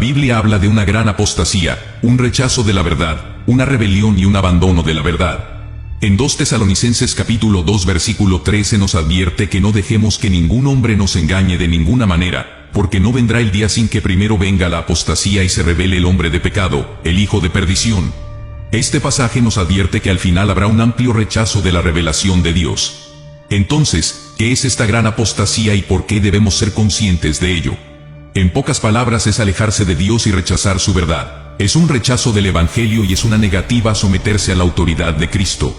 Biblia habla de una gran apostasía, un rechazo de la verdad, una rebelión y un abandono de la verdad. En 2 Tesalonicenses capítulo 2 versículo 13 nos advierte que no dejemos que ningún hombre nos engañe de ninguna manera, porque no vendrá el día sin que primero venga la apostasía y se revele el hombre de pecado, el hijo de perdición. Este pasaje nos advierte que al final habrá un amplio rechazo de la revelación de Dios. Entonces, ¿qué es esta gran apostasía y por qué debemos ser conscientes de ello? En pocas palabras, es alejarse de Dios y rechazar su verdad. Es un rechazo del Evangelio y es una negativa a someterse a la autoridad de Cristo.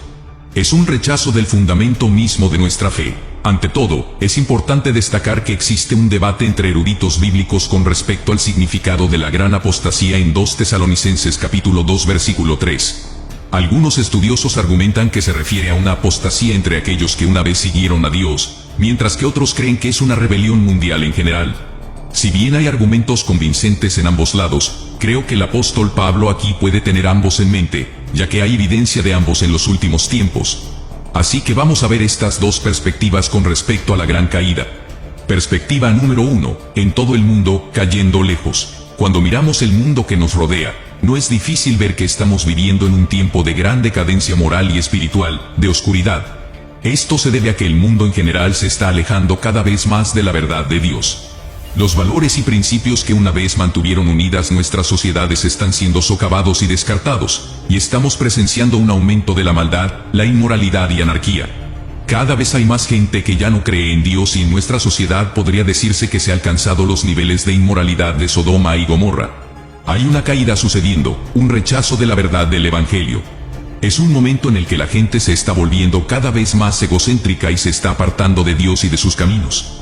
Es un rechazo del fundamento mismo de nuestra fe. Ante todo, es importante destacar que existe un debate entre eruditos bíblicos con respecto al significado de la gran apostasía en 2 Tesalonicenses capítulo 2 versículo 3. Algunos estudiosos argumentan que se refiere a una apostasía entre aquellos que una vez siguieron a Dios, mientras que otros creen que es una rebelión mundial en general. Si bien hay argumentos convincentes en ambos lados, creo que el apóstol Pablo aquí puede tener ambos en mente, ya que hay evidencia de ambos en los últimos tiempos. Así que vamos a ver estas dos perspectivas con respecto a la gran caída. Perspectiva número 1, en todo el mundo, cayendo lejos. Cuando miramos el mundo que nos rodea, no es difícil ver que estamos viviendo en un tiempo de gran decadencia moral y espiritual, de oscuridad. Esto se debe a que el mundo en general se está alejando cada vez más de la verdad de Dios. Los valores y principios que una vez mantuvieron unidas nuestras sociedades están siendo socavados y descartados, y estamos presenciando un aumento de la maldad, la inmoralidad y anarquía. Cada vez hay más gente que ya no cree en Dios y en nuestra sociedad podría decirse que se han alcanzado los niveles de inmoralidad de Sodoma y Gomorra. Hay una caída sucediendo, un rechazo de la verdad del Evangelio. Es un momento en el que la gente se está volviendo cada vez más egocéntrica y se está apartando de Dios y de sus caminos.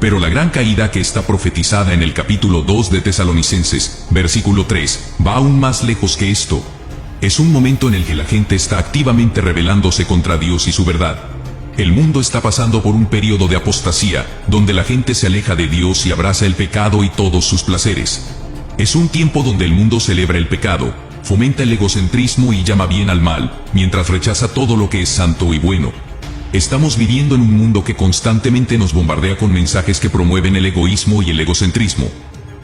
Pero la gran caída que está profetizada en el capítulo 2 de Tesalonicenses, versículo 3, va aún más lejos que esto. Es un momento en el que la gente está activamente rebelándose contra Dios y su verdad. El mundo está pasando por un periodo de apostasía, donde la gente se aleja de Dios y abraza el pecado y todos sus placeres. Es un tiempo donde el mundo celebra el pecado, fomenta el egocentrismo y llama bien al mal, mientras rechaza todo lo que es santo y bueno. Estamos viviendo en un mundo que constantemente nos bombardea con mensajes que promueven el egoísmo y el egocentrismo.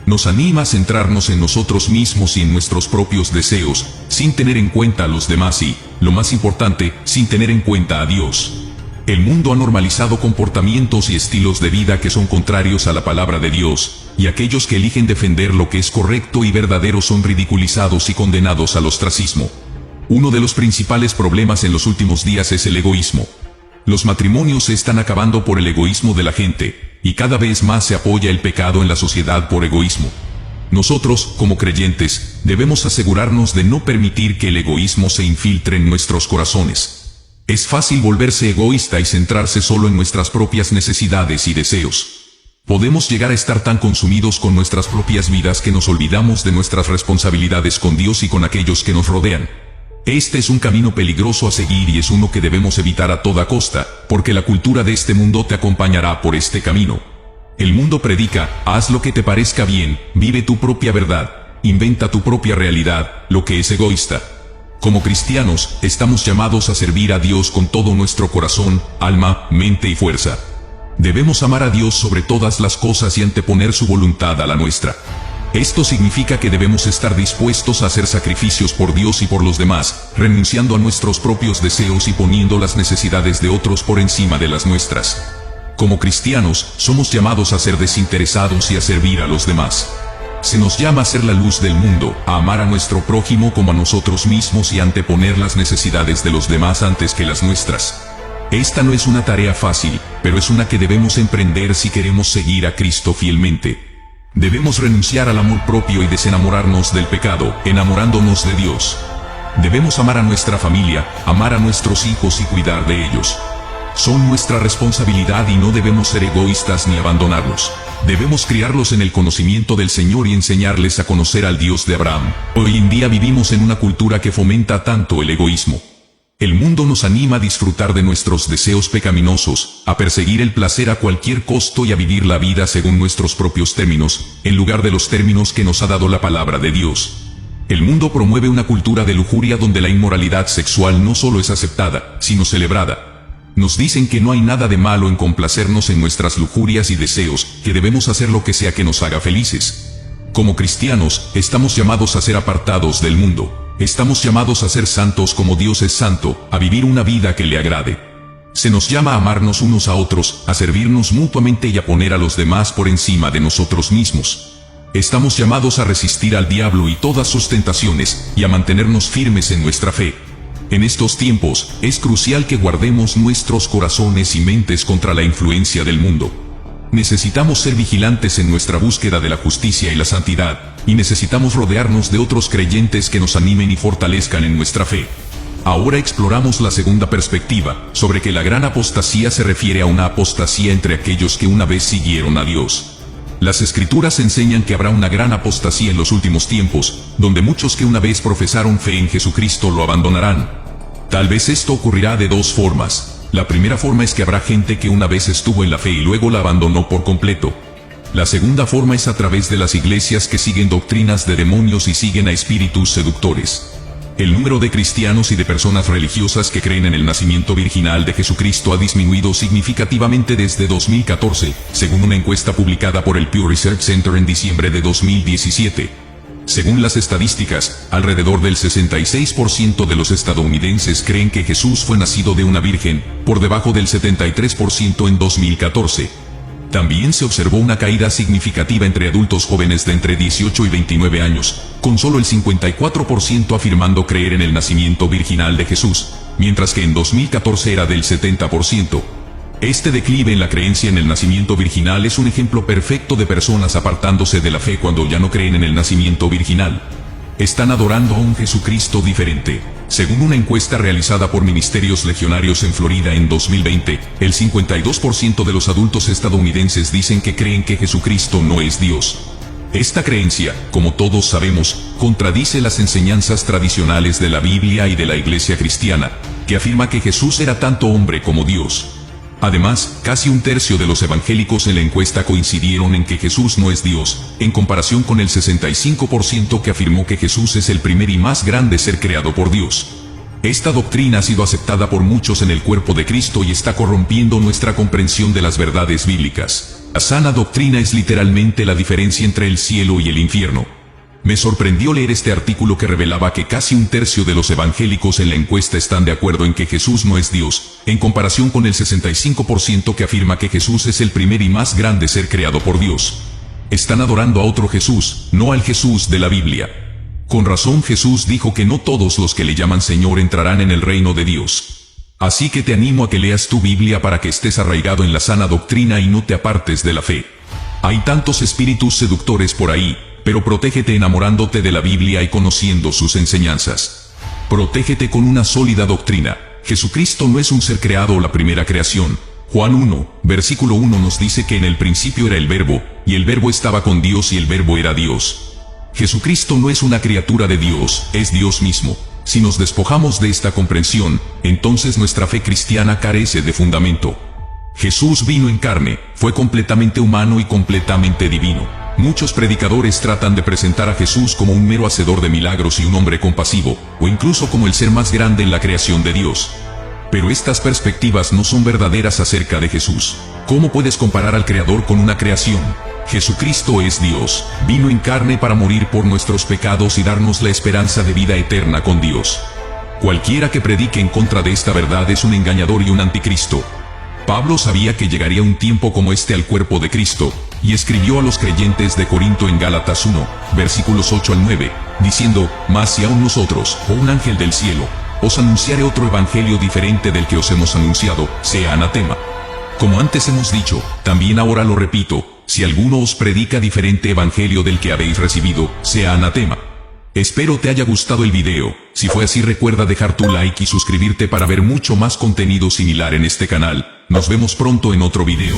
Nos anima a centrarnos en nosotros mismos y en nuestros propios deseos, sin tener en cuenta a los demás y, lo más importante, sin tener en cuenta a Dios. El mundo ha normalizado comportamientos y estilos de vida que son contrarios a la palabra de Dios, y aquellos que eligen defender lo que es correcto y verdadero son ridiculizados y condenados al ostracismo. Uno de los principales problemas en los últimos días es el egoísmo. Los matrimonios se están acabando por el egoísmo de la gente, y cada vez más se apoya el pecado en la sociedad por egoísmo. Nosotros, como creyentes, debemos asegurarnos de no permitir que el egoísmo se infiltre en nuestros corazones. Es fácil volverse egoísta y centrarse solo en nuestras propias necesidades y deseos. Podemos llegar a estar tan consumidos con nuestras propias vidas que nos olvidamos de nuestras responsabilidades con Dios y con aquellos que nos rodean. Este es un camino peligroso a seguir y es uno que debemos evitar a toda costa, porque la cultura de este mundo te acompañará por este camino. El mundo predica, haz lo que te parezca bien, vive tu propia verdad, inventa tu propia realidad, lo que es egoísta. Como cristianos, estamos llamados a servir a Dios con todo nuestro corazón, alma, mente y fuerza. Debemos amar a Dios sobre todas las cosas y anteponer su voluntad a la nuestra. Esto significa que debemos estar dispuestos a hacer sacrificios por Dios y por los demás, renunciando a nuestros propios deseos y poniendo las necesidades de otros por encima de las nuestras. Como cristianos, somos llamados a ser desinteresados y a servir a los demás. Se nos llama a ser la luz del mundo, a amar a nuestro prójimo como a nosotros mismos y a anteponer las necesidades de los demás antes que las nuestras. Esta no es una tarea fácil, pero es una que debemos emprender si queremos seguir a Cristo fielmente. Debemos renunciar al amor propio y desenamorarnos del pecado, enamorándonos de Dios. Debemos amar a nuestra familia, amar a nuestros hijos y cuidar de ellos. Son nuestra responsabilidad y no debemos ser egoístas ni abandonarlos. Debemos criarlos en el conocimiento del Señor y enseñarles a conocer al Dios de Abraham. Hoy en día vivimos en una cultura que fomenta tanto el egoísmo. El mundo nos anima a disfrutar de nuestros deseos pecaminosos, a perseguir el placer a cualquier costo y a vivir la vida según nuestros propios términos, en lugar de los términos que nos ha dado la palabra de Dios. El mundo promueve una cultura de lujuria donde la inmoralidad sexual no solo es aceptada, sino celebrada. Nos dicen que no hay nada de malo en complacernos en nuestras lujurias y deseos, que debemos hacer lo que sea que nos haga felices. Como cristianos, estamos llamados a ser apartados del mundo. Estamos llamados a ser santos como Dios es santo, a vivir una vida que le agrade. Se nos llama a amarnos unos a otros, a servirnos mutuamente y a poner a los demás por encima de nosotros mismos. Estamos llamados a resistir al diablo y todas sus tentaciones, y a mantenernos firmes en nuestra fe. En estos tiempos, es crucial que guardemos nuestros corazones y mentes contra la influencia del mundo. Necesitamos ser vigilantes en nuestra búsqueda de la justicia y la santidad, y necesitamos rodearnos de otros creyentes que nos animen y fortalezcan en nuestra fe. Ahora exploramos la segunda perspectiva, sobre que la gran apostasía se refiere a una apostasía entre aquellos que una vez siguieron a Dios. Las Escrituras enseñan que habrá una gran apostasía en los últimos tiempos, donde muchos que una vez profesaron fe en Jesucristo lo abandonarán. Tal vez esto ocurrirá de dos formas. La primera forma es que habrá gente que una vez estuvo en la fe y luego la abandonó por completo. La segunda forma es a través de las iglesias que siguen doctrinas de demonios y siguen a espíritus seductores. El número de cristianos y de personas religiosas que creen en el nacimiento virginal de Jesucristo ha disminuido significativamente desde 2014, según una encuesta publicada por el Pew Research Center en diciembre de 2017. Según las estadísticas, alrededor del 66% de los estadounidenses creen que Jesús fue nacido de una virgen, por debajo del 73% en 2014. También se observó una caída significativa entre adultos jóvenes de entre 18 y 29 años, con solo el 54% afirmando creer en el nacimiento virginal de Jesús, mientras que en 2014 era del 70%. Este declive en la creencia en el nacimiento virginal es un ejemplo perfecto de personas apartándose de la fe cuando ya no creen en el nacimiento virginal. Están adorando a un Jesucristo diferente. Según una encuesta realizada por Ministerios Legionarios en Florida en 2020, el 52% de los adultos estadounidenses dicen que creen que Jesucristo no es Dios. Esta creencia, como todos sabemos, contradice las enseñanzas tradicionales de la Biblia y de la Iglesia cristiana, que afirma que Jesús era tanto hombre como Dios. Además, casi un tercio de los evangélicos en la encuesta coincidieron en que Jesús no es Dios, en comparación con el 65% que afirmó que Jesús es el primer y más grande ser creado por Dios. Esta doctrina ha sido aceptada por muchos en el cuerpo de Cristo y está corrompiendo nuestra comprensión de las verdades bíblicas. La sana doctrina es literalmente la diferencia entre el cielo y el infierno. Me sorprendió leer este artículo que revelaba que casi un tercio de los evangélicos en la encuesta están de acuerdo en que Jesús no es Dios, en comparación con el 65% que afirma que Jesús es el primer y más grande ser creado por Dios. Están adorando a otro Jesús, no al Jesús de la Biblia. Con razón Jesús dijo que no todos los que le llaman Señor entrarán en el reino de Dios. Así que te animo a que leas tu Biblia para que estés arraigado en la sana doctrina y no te apartes de la fe. Hay tantos espíritus seductores por ahí, pero protégete enamorándote de la Biblia y conociendo sus enseñanzas. Protégete con una sólida doctrina. Jesucristo no es un ser creado o la primera creación. Juan 1, versículo 1 nos dice que en el principio era el Verbo, y el Verbo estaba con Dios y el Verbo era Dios. Jesucristo no es una criatura de Dios, es Dios mismo. Si nos despojamos de esta comprensión, entonces nuestra fe cristiana carece de fundamento. Jesús vino en carne, fue completamente humano y completamente divino. Muchos predicadores tratan de presentar a Jesús como un mero hacedor de milagros y un hombre compasivo, o incluso como el ser más grande en la creación de Dios. Pero estas perspectivas no son verdaderas acerca de Jesús. ¿Cómo puedes comparar al Creador con una creación? Jesucristo es Dios, vino en carne para morir por nuestros pecados y darnos la esperanza de vida eterna con Dios. Cualquiera que predique en contra de esta verdad es un engañador y un anticristo. Pablo sabía que llegaría un tiempo como este al cuerpo de Cristo, y escribió a los creyentes de Corinto en Gálatas 1, versículos 8 al 9, diciendo: «Mas si aún nosotros, o un ángel del cielo, os anunciare otro evangelio diferente del que os hemos anunciado, sea anatema». Como antes hemos dicho, también ahora lo repito, si alguno os predica diferente evangelio del que habéis recibido, sea anatema. Espero te haya gustado el video. Si fue así, recuerda dejar tu like y suscribirte para ver mucho más contenido similar en este canal. Nos vemos pronto en otro video.